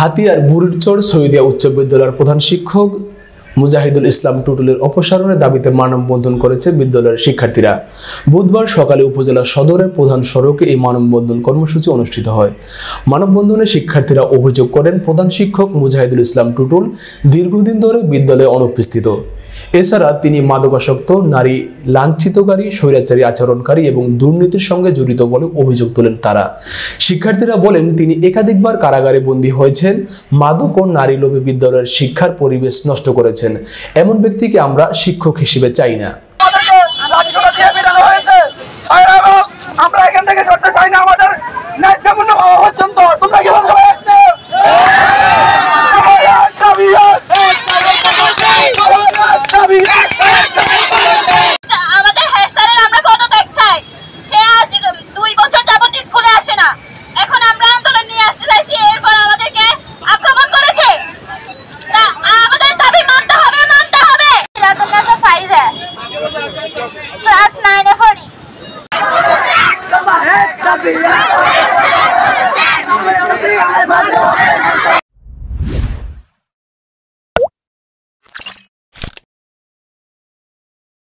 হাতিয়ার বুড়িরচর শহীদিয়া উচ্চ বিদ্যালয়ের প্রধান শিক্ষক মুজাহিদুল ইসলাম টুটুলের অপসারণের দাবিতে মানববন্ধন করেছে বিদ্যালয়ের শিক্ষার্থীরা। বুধবার সকালে উপজেলা সদরের প্রধান সড়কে এই মানববন্ধন কর্মসূচি অনুষ্ঠিত হয়। মানববন্ধনে শিক্ষার্থীরা অভিযোগ করেন, প্রধান শিক্ষক মুজাহিদুল ইসলাম টুটুল দীর্ঘদিন ধরে বিদ্যালয়ে অনুপস্থিত। এছাড়া তিনি মাদকাসক্ত, নারী লাঞ্ছিতকারী, স্বৈরাচারী আচরণকারী এবং দুর্নীতির সঙ্গে জড়িত বলে অভিযোগ তোলেন তারা। শিক্ষার্থীরা বলেন, তিনি একাধিকবার কারাগারে বন্দী হয়েছেন, মাদক ও নারী লোভে বিদ্যালয়ের শিক্ষার পরিবেশ নষ্ট করেছেন। এমন ব্যক্তিকে আমরা শিক্ষক হিসেবে চাই না। আমরা এখান থেকে সরতে চাই না, আমাদের ন্যায্যপূর্ণ হওয়া পর্যন্ত তোমরা কি বলছো? আমাদের হেডস্যারের আমরা পদত্যাগ চাই। সে আজ 2 বছর যাবত স্কুলে আসে না। এখন আমরা আন্দোলন নিয়ে আসতে চাইছি, এরপর আমাদেরকে আক্রমণ করেছে। না, আমাদের দাবি মানতে হবে, মানতে হবে। রাতের কাছে ফাইজে ক্লাস 9 এ পড়ি।